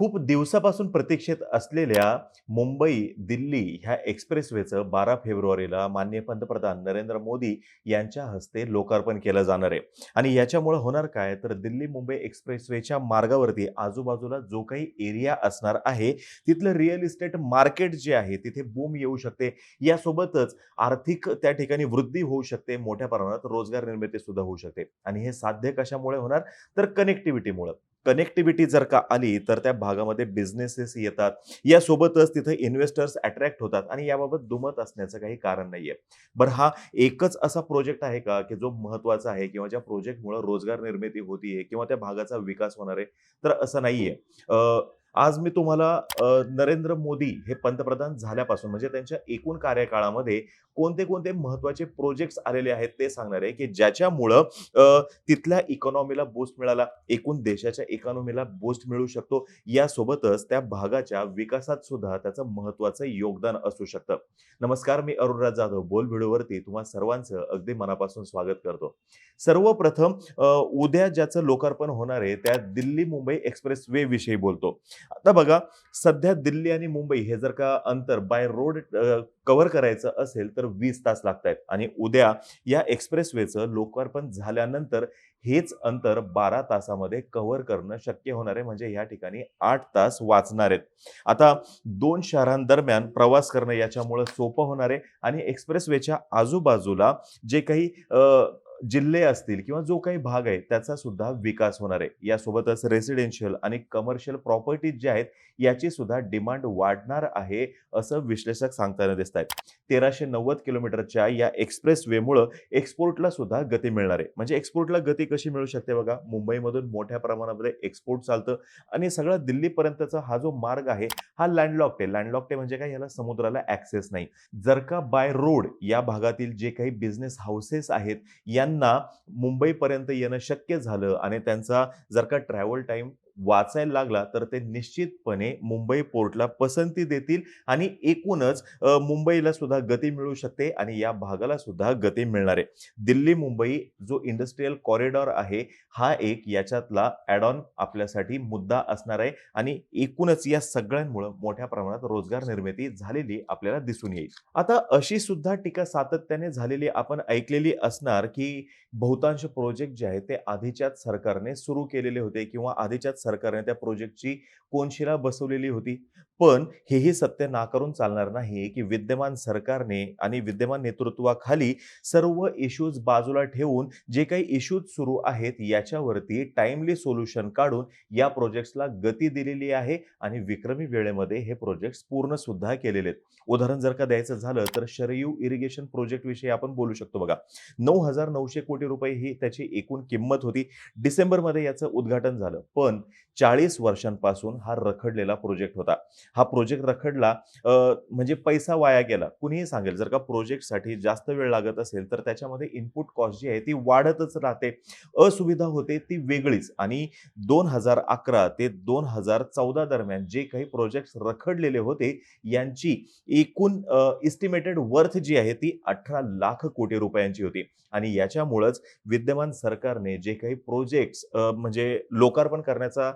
खूप दिवसापासून प्रतीक्षेत असलेल्या मुंबई-दिल्ली ह्या एक्सप्रेसवेचं 12 फेब्रुवारीला माननीय पंतप्रधान नरेंद्र मोदी यांच्या हस्ते लोकार्पण केलं जाणार आहे. आणि याच्यामुळे होणार काय, तर दिल्ली-मुंबई एक्सप्रेसवेच्या मार्गावरती आजूबाजूला जो काही एरिया असणार आहे, तिथलं रिअल इस्टेट मार्केट जे आहे, तिथे बूम येऊ शकते. यासोबतच आर्थिक त्या ठिकाणी वृद्धी होऊ शकते. मोठ्या प्रमाणात रोजगार निर्मिती सुद्धा होऊ शकते. आणि हे साध्य कशामुळे होणार, तर कनेक्टिव्हिटीमुळं. कनेक्टिव्हिटी जर का आली, तर त्या भागामध्ये बिझनेसेस येतात. यासोबतच तिथे इन्व्हेस्टर्स अट्रॅक्ट होतात आणि याबाबत दुमत असण्याचं काही कारण नाहीये. बरं हा एकच असा प्रोजेक्ट आहे का, की जो महत्त्वाचा आहे किंवा ज्या प्रोजेक्टमुळे रोजगार निर्मिती होतीये किंवा त्या भागाचा विकास होणार आहे? तर असं नाहीये. आज मी तुम्हाला नरेंद्र मोदी हे पंतप्रधान झाल्यापासून म्हणजे त्यांच्या एकूण कार्यकाळामध्ये कोणते-कोणते महत्त्वाचे प्रोजेक्ट्स आलेले आहेत ते सांगणार आहे, की ज्याच्यामुळं तिथल्या इकॉनॉमीला बूस्ट मिळाला, एकूण देशाच्या इकॉनॉमीला बूस्ट मिळू शकतो. यासोबतच त्या भागाच्या विकासात सुद्धा त्याचं महत्त्वाचं योगदान असू शकतं. नमस्कार, मी अरुणराज जाधव. बोल व्हिडिओवरती तुम्हा सर्वांचं अगदी मनापासून स्वागत करतो. सर्वप्रथम उद्या ज्याचं लोकार्पण होणार आहे, त्या दिल्ली-मुंबई एक्सप्रेस वे विषयी बोलतो. आता बघा, सध्या दिल्ली आणि मुंबई हे जर का अंतर बाय रोड कव्हर करायचं असेल, तर 20 तास लागतायत आणि उद्या या एक्सप्रेसवेचं लोकार्पण झाल्यानंतर हेच अंतर 12 तासामध्ये कव्हर करणं शक्य होणार आहे. म्हणजे या ठिकाणी 8 तास वाचणार आहेत. आता 2 शहरांदरम्यान प्रवास करणं याच्यामुळे सोपं होणार आहे आणि एक्सप्रेसवेच्या आजूबाजूला जे काही जिल्हे असतील किंवा जो काही भाग आहे त्याचा सुद्धा विकास होणार आहे. यासोबतच रेसिडेन्शियल आणि कमर्शियल प्रॉपर्टीज ज्या आहेत याची सुद्धा डिमांड वाढणार आहे, असं विश्लेषक सांगताना दिसतायत. 1390 किलोमीटरच्या या एक्सप्रेसवेमुळं एक्सपोर्टला सुद्धा गती मिळणार आहे. म्हणजे एक्सपोर्टला गती कशी मिळू शकते बघा, मुंबईमधून मोठ्या प्रमाणामध्ये एक्सपोर्ट चालतं आणि सगळा दिल्लीपर्यंतचा हा जो मार्ग आहे, हा लँडलॉक्ड आहे. लँडलॉक्ड आहे म्हणजे काय, याला समुद्राला ॲक्सेस नाही. जर का बाय रोड या भागातील जे काही बिझनेस हाऊसेस आहेत, यांना मुंबईपर्यंत येणं शक्य झालं आणि त्यांचा जर का ट्रॅव्हल टाईम वाचायला लागला, तर ते निश्चितपणे मुंबई पोर्टला पसंती देतील आणि एकूणच मुंबईला सुद्धा गती मिळू शकते आणि या भागाला सुद्धा गती मिळणार आहे. दिल्ली-मुंबई जो इंडस्ट्रियल कॉरिडॉर आहे, हा एक याच्यातला ॲड ऑन आपल्यासाठी मुद्दा असणार आहे आणि एकूणच या सगळ्यांमुळं मोठ्या प्रमाणात रोजगार निर्मिती झालेली आपल्याला दिसून येईल. आता अशी सुद्धा टीका सातत्याने झालेली आपण ऐकलेली असणार, की बहुतांश प्रोजेक्ट जे आहेत ते आधीच्याच सरकारने सुरू केलेले होते किंवा आधीच्याच सरकारने त्या प्रोजेक्टची कोनशिला बसवलेली होती. पण हेही सत्य नाकारून चालणार नाही, की विद्यमान सरकारने आणि विद्यमान नेतृत्वाखाली सर्व इश्यूज बाजूला ठेवून जे काही इश्यूज सुरू आहेत याच्यावरती टाइमली सोल्युशन काढून या प्रोजेक्ट्सला गती दिलेली आहे आणि विक्रमी वेळेमध्ये हे प्रोजेक्ट्स पूर्ण सुद्धा केलेले आहेत. उदाहरण जर का द्यायचं झालं, तर शरयू इरिगेशन प्रोजेक्ट विषयी आपण बोलू शकतो बघा. 9,900 कोटी रुपये ही त्याची एकूण किंमत होती. डिसेंबरमध्ये याचं उद्घाटन झालं. पण 40 वर्षांपासून हा रखडलेला प्रोजेक्ट होता. हा प्रोजेक्ट रखडला म्हणजे पैसा वाया गेला. कुणीही सांगेल, जर का प्रोजेक्टसाठी जास्त वेळ लागत असेल, तर त्याच्यामध्ये इनपुट कॉस्ट जी आहे ती वाढतच राहते. असुविधा होते ती वेगळीच आणि 2011 ते 2014 दरम्यान जे काही प्रोजेक्ट्स रखडलेले होते, यांची एकूण एस्टिमेटेड वर्थ जी आहे ती 18 लाख कोटी रुपयांची होती आणि याच्यामुळंच विद्यमान सरकारने जे काही प्रोजेक्ट्स म्हणजे लोकार्पण करण्याचा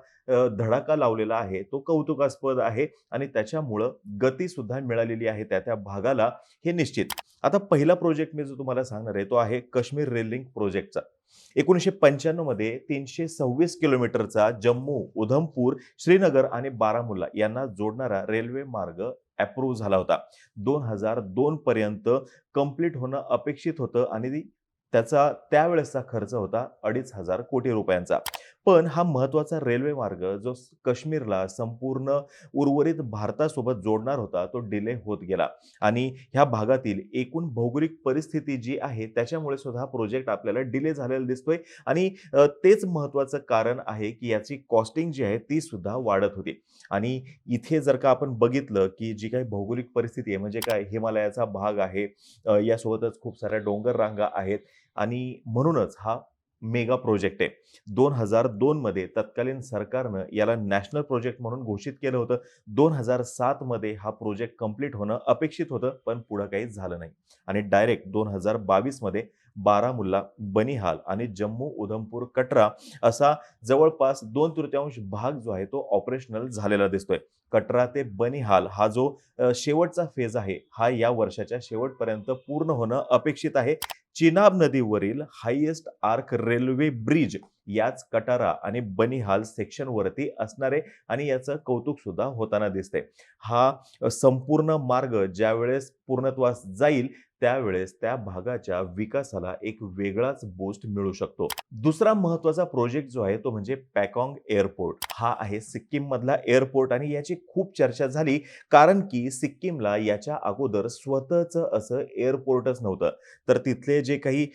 धडाका लावलेला आहे, तो कौतुकास्पद आहे आणि त्याच्यामुळं गती सुद्धा मिळालेली आहे त्या त्या भागाला, हे निश्चित. आता पहिला प्रोजेक्ट मी जो तुम्हाला सांगणार आहे, तो आहे काश्मीर रेल लिंक प्रोजेक्टचा. 1995 मध्ये 326 किलोमीटरचा जम्मू, उधमपूर, श्रीनगर आणि बारामुल्ला यांना जोडणारा रेल्वे मार्ग अप्रूव्ह झाला होता. 2002 पर्यंत कंप्लीट होणं अपेक्षित होतं आणि त्याचा त्यावेळेसचा खर्च होता 2,500 कोटी रुपयांचा. पण हा महत्त्वाचा रेल्वे मार्ग जो काश्मीरला संपूर्ण उर्वरित भारतासोबत जोडणार होता, तो डिले होत गेला आणि ह्या भागातील एकूण भौगोलिक परिस्थिती जी आहे, त्याच्यामुळे सुद्धा हा प्रोजेक्ट आपल्याला डिले झालेला दिसतोय आणि तेच महत्त्वाचं कारण आहे, की याची कॉस्टिंग जी आहे ती सुद्धा वाढत होती. आणि इथे जर का आपण बघितलं, की जी काही भौगोलिक परिस्थिती आहे म्हणजे काय, हिमालयाचा भाग आहे, यासोबतच खूप साऱ्या डोंगर रांगा आहेत आणि म्हणूनच हा मेगा प्रोजेक्ट आहे. 2002 मध्ये तत्कालीन सरकारनं याला नॅशनल प्रोजेक्ट म्हणून घोषित केलं होतं. 2007 मध्ये हा प्रोजेक्ट कंप्लीट होणं अपेक्षित होतं, पण पुढं काही झालं नाही. आणि डायरेक्ट 2022 मध्ये बारामुल्ला, बनिहाल आणि जम्मू, उधमपूर, कटरा असा जवळपास 2/3 भाग जो आहे तो ऑपरेशनल झालेला दिसतोय. कटरा ते बनिहाल हा जो शेवटचा फेज आहे, हा या वर्षाच्या शेवटपर्यंत पूर्ण होणं अपेक्षित आहे. चिनाब नदीवरील हायेस्ट आर्क रेल्वे ब्रिज याच कटारा आणि बनिहाल सेक्शनवरती असणार आहे आणि याचं कौतुक सुद्धा होताना दिसतंय. हा संपूर्ण मार्ग ज्यावेळेस पूर्णत्वास जाईल, त्यावेळेस त्या भागाच्या विकासाला एक वेगळाच बूस्ट मिळू शकतो. दुसरा महत्त्वाचा प्रोजेक्ट जो आहे तो म्हणजे पॅकॉंग एअरपोर्ट. हा आहे सिक्कीममधला एअरपोर्ट आणि याची खूप चर्चा झाली कारण की सिक्कीमला याच्या अगोदर स्वतःचं असं एअरपोर्टच नव्हतं. तर तिथले जे काही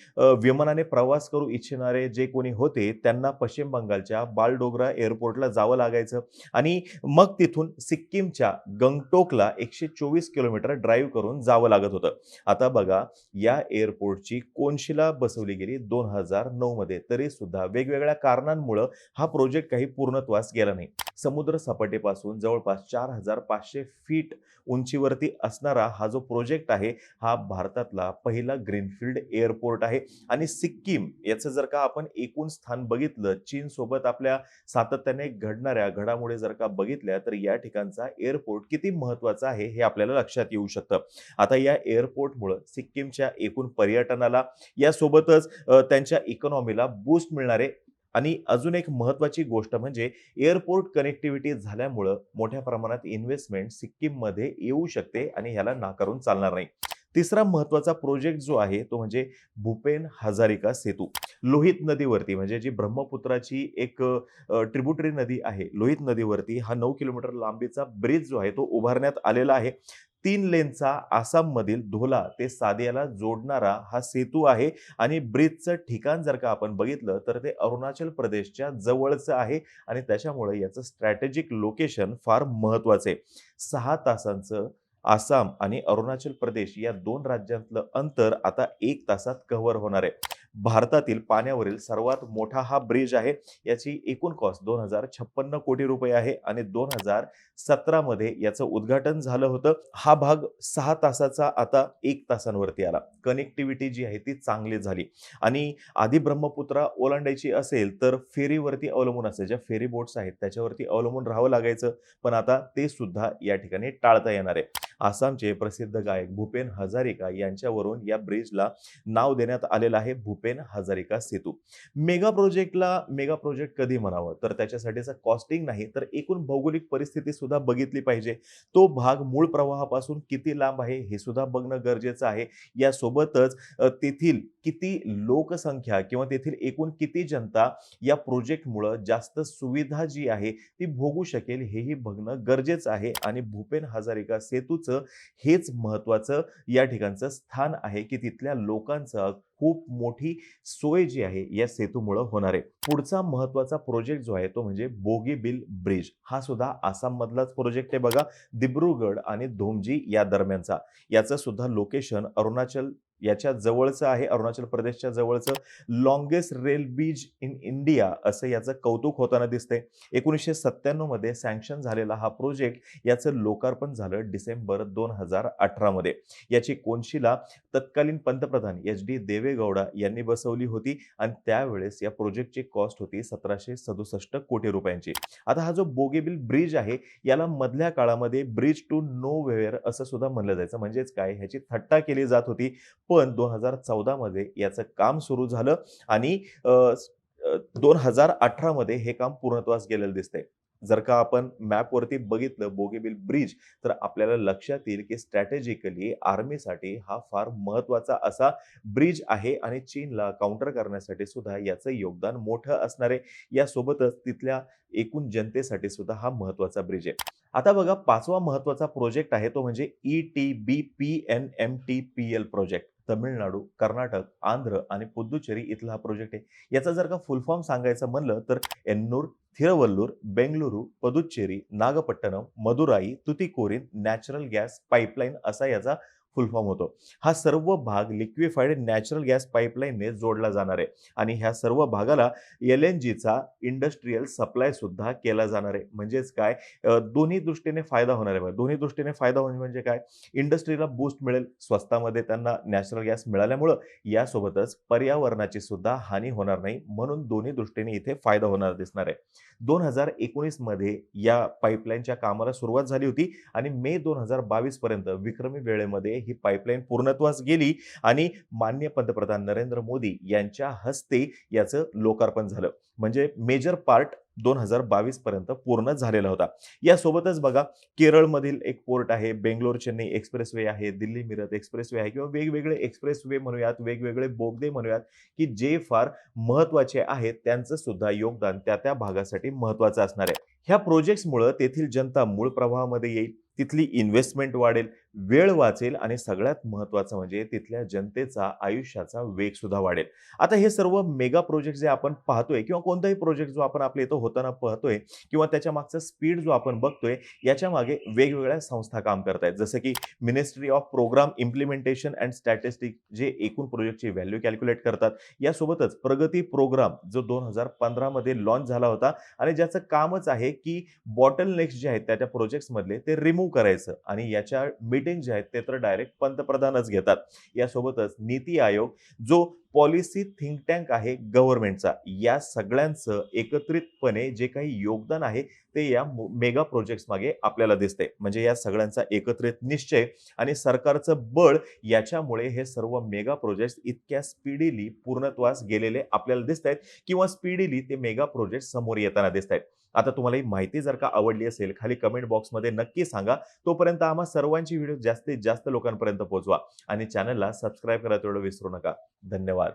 विमानाने प्रवास करू इच्छिणारे जे कोणी होते, त्यांना पश्चिम बंगालच्या बालडोगरा एअरपोर्टला जावं लागायचं आणि मग तिथून सिक्कीमच्या गंगटोकला 124 किलोमीटर ड्राईव्ह करून जावं लागत होतं. आता बघा, या एअरपोर्टची कोनशिला बसवली गेली 2009 मध्ये. तरी सुद्धा वेगवेगळ्या कारणांमुळं हा प्रोजेक्ट काही पूर्णत्वास गेला नाही. समुद्र सपाटीपासून जवळपास 4500 फीट उंचीवरती असणारा हा जो प्रोजेक्ट आहे, हा भारतातला पहिला ग्रीनफील्ड एअरपोर्ट आहे आणि सिक्कीम याचं जर का आपण एकूण स्थान बघितलं, चीनसोबत आपल्या सातत्याने घडणाऱ्या घडामोडी जर का बघितल्या, तर या ठिकाणचा एअरपोर्ट किती महत्त्वाचा आहे, हे आपल्याला लक्षात येऊ शकतं. आता या एअरपोर्टमुळं सिक्कीमच्या एकूण पर्यटनाला, यासोबतच त्यांच्या इकॉनॉमीला बूस्ट मिळणार आहे आणि अजून एक महत्त्वाची गोष्ट म्हणजे एअरपोर्ट कनेक्टिव्हिटी झाल्यामुळं मोठ्या प्रमाणात इन्व्हेस्टमेंट सिक्कीममध्ये येऊ शकते आणि ह्याला नाकारून चालणार नाही. तिसरा महत्त्वाचा प्रोजेक्ट जो आहे तो म्हणजे भूपेन हजारिका सेतू. लोहित नदीवरती म्हणजे जी ब्रह्मपुत्राची एक ट्रिब्युटरी नदी आहे. लोहित नदीवरती हा 9 किलोमीटर लांबीचा ब्रिज जो आहे तो उभारण्यात आलेला आहे. 3 लेनचा आसाममधील धोला ते सादियाला जोडणारा हा सेतू आहे आणि ब्रिजचं ठिकाण जर का आपण बघितलं तर ते अरुणाचल प्रदेशच्या जवळचं आहे आणि त्याच्यामुळे याचं स्ट्रॅटेजिक लोकेशन फार महत्त्वाचं आहे. 6 तासांचं आसाम आणि अरुणाचल प्रदेश या 2 राज्यांतलं अंतर आता 1 तासात कव्हर होणार आहे. भारतातील पाण्यावरील सर्वात मोठा हा ब्रिज आहे. याची एकूण कॉस्ट 2056 कोटी रुपये आहे आणि 2017 मध्ये याचं उद्घाटन झालं होतं. हा भाग 6 तासाचा आता 1 तासांवरती आला. कनेक्टिव्हिटी जी आहे ती चांगली झाली आणि आधी ब्रह्मपुत्रा ओलांडायची असेल तर फेरीवरती अवलंबून असायचं. ज्या फेरी बोट्स आहेत त्याच्यावरती अवलंबून राहावं लागायचं. पण आता ते सुद्धा या ठिकाणी टाळता येणार आहे. आसामचे प्रसिद्ध गायक भूपेन हजारिका यांच्यावरून या ब्रिजला नाव देण्यात आलेलं आहे भूपेन हजारिका सेतू. मेगा प्रोजेक्ट कधी म्हणावं तर त्याच्यासाठीचं कॉस्टिंग नाही तर एकूण भौगोलिक परिस्थिती सुद्धा बघितली पाहिजे. तो भाग मूळ प्रवाहापासून किती लांब आहे हे सुद्धा बघणं गरजेचं आहे. यासोबतच तेथील किती लोकसंख्या किंवा तेथील एकूण किती जनता या प्रोजेक्टमुळं जास्त सुविधा जी आहे ती भोगू शकेल हेही बघणं गरजेचं आहे आणि भूपेन हजारिका सेतूचं हेच महत्त्वाचं या ठिकाणचं स्थान आहे की तिथल्या लोकांचं खूप मोठी सोय जी आहे या सेतूमुळं होणार आहे. पुढचा महत्त्वाचा प्रोजेक्ट जो आहे तो म्हणजे बोगीबील ब्रिज. हा सुद्धा आसाममधलाच प्रोजेक्ट आहे बघा. दिब्रुगड आणि धोमजी या दरम्यानचा. याचं सुद्धा लोकेशन अरुणाचल याच्या जवळचं आहे. अरुणाचल प्रदेशच्या जवळचं longest rail bridge in India असं याचं कौतुक होताना दिसतंय. 1997 मध्ये सँक्शन झालेला हा प्रोजेक्ट याचं लोकार्पण झालं डिसेंबर 2018 मध्ये. याची कोनशिला तत्कालीन पंतप्रधान एच.डी. देवेगौडा यांनी बसवली होती आणि त्यावेळेस या प्रोजेक्टची कॉस्ट होती 1767 कोटी रुपयांची. आता हा जो बोगीबील ब्रिज आहे याला मधल्या काळामध्ये ब्रिज टू नोवेअर असं सुद्धा म्हणलं जायचं. म्हणजेच काय, ह्याची थट्टा केली जात होती. पण 2014 मध्ये याचं काम सुरू झालं आणि 2018 मध्ये हे काम पूर्णत्वास गेलेलं दिसतंय. जर का आपण मॅपवरती बघितलं बोगीबील ब्रिज तर आपल्याला लक्षात येईल की स्ट्रॅटेजिकली आर्मीसाठी हा फार महत्त्वाचा असा ब्रिज आहे आणि चीनला काउंटर करण्यासाठी सुद्धा याचं योगदान मोठं असणार आहे. यासोबतच तिथल्या एकूण जनतेसाठी सुद्धा हा महत्त्वाचा ब्रिज आहे. आता बघा, 5वा महत्त्वाचा प्रोजेक्ट आहे तो म्हणजे ETBPNMTPL प्रोजेक्ट. तमिळनाडू, कर्नाटक, आंध्र आणि पुद्दुचेरी इथला हा प्रोजेक्ट आहे. याचा जर का फुल फॉर्म सांगायचं म्हणलं तर Ennore, Thiruvallur, Bengaluru, Puducherry, Nagapattinam, Madurai, Tuticorin natural gas pipeline असा याचा फुल फॉर्म होतो. हा सर्व भाग लिक्विफाईड नॅचरल गॅस पाईपलाईनने जोडला जाणार आहे आणि ह्या सर्व भागाला एल-एन-जीचा इंडस्ट्रियल सप्लाय सुद्धा केला जाणार आहे. म्हणजेच काय दोन्ही दृष्टीने फायदा होणार आहे बघा. दोन्ही दृष्टीने फायदा होणे म्हणजे काय? इंडस्ट्रीला बूस्ट मिळेल. स्वस्तामध्ये त्यांना नॅचरल गॅस मिळाल्यामुळं यासोबतच पर्यावरणाची सुद्धा हानी होणार नाही. म्हणून दोन्ही दृष्टीने इथे फायदा होणार दिसणार आहे. 2019 मध्ये या पाईपलाईनच्या कामाला सुरुवात झाली होती आणि मे 2022 पर्यंत विक्रमी वेळेमध्ये ही पाईपलाईन पूर्णत्वास गेली आणि माननीय पंतप्रधान नरेंद्र मोदी यांच्या हस्ते याचं लोकार्पण झालं. म्हणजे मेजर पार्ट 2022 पर्यंत पूर्ण झालेला होता. यासोबतच बघा केरळमधील एक पोर्ट आहे, बेंगलोर चेन्नई एक्सप्रेसवे आहे, दिल्ली मिरज एक्सप्रेसवे आहे किंवा वेगवेगळे एक्सप्रेसवे म्हणूयात, वेगवेगळे बोगदे म्हणूयात, की जे फार महत्त्वाचे आहेत. त्यांचं सुद्धा योगदान त्या भागासाठी महत्त्वाचं असणार आहे. ह्या प्रोजेक्ट्समुळं तेथील जनता मूळ प्रवाहामध्ये येईल, तिथली इन्व्हेस्टमेंट वाढेल, वेळ वाचेल आणि सगळ्यात महत्त्वाचं म्हणजे तिथल्या जनतेचा आयुष्याचा वेग सुद्धा वाढेल. आता हे सर्व मेगा प्रोजेक्ट जे आपण पाहतोय किंवा कोणताही प्रोजेक्ट जो आपण आपल्या इथं होताना पाहतोय किंवा त्याच्या मागचा स्पीड जो आपण बघतोय, याच्या मागे वेगवेगळ्या संस्था काम करतायत. जसं की ministry of programme implementation and statistics जे एकूण प्रोजेक्टची व्हॅल्यू कॅल्क्युलेट करतात. यासोबतच प्रगती प्रोग्राम जो 2015 मध्ये लॉन्च झाला होता आणि ज्याचं कामच आहे की बॉटल नेक्स जे आहेत त्या प्रोजेक्ट्समधले ते रिमूव्ह करायचं आणि याच्या मीटिंग जे आहेत ते तर डायरेक्ट पंतप्रधानच घेतात. यासोबतच नीती आयोग जो पॉलिसी थिंक टँक आहे गव्हर्नमेंटचा, या सगळ्यांचं एकत्रितपणे जे काही योगदान आहे ते या मेगा प्रोजेक्ट्स मागे आपल्याला दिसतंय. म्हणजे या सगळ्यांचा एकत्रित निश्चय आणि सरकारचं बळ याच्यामुळे हे सर्व मेगा प्रोजेक्ट्स इतक्या स्पीडीली पूर्णत्वास गेलेले आपल्याला दिसतायत किंवा स्पीडीली ते मेगा प्रोजेक्ट समोर येताना दिसतायत. आता तुम्हाला ही माहिती जर का आवडली असेल, खाली कमेंट बॉक्समध्ये नक्की सांगा. तोपर्यंत आम्हा सर्वांची व्हिडिओ जास्तीत जास्त लोकांपर्यंत पोहोचवा आणि चॅनलला सबस्क्राईब करायला तेवढं विसरू नका. धन्यवाद.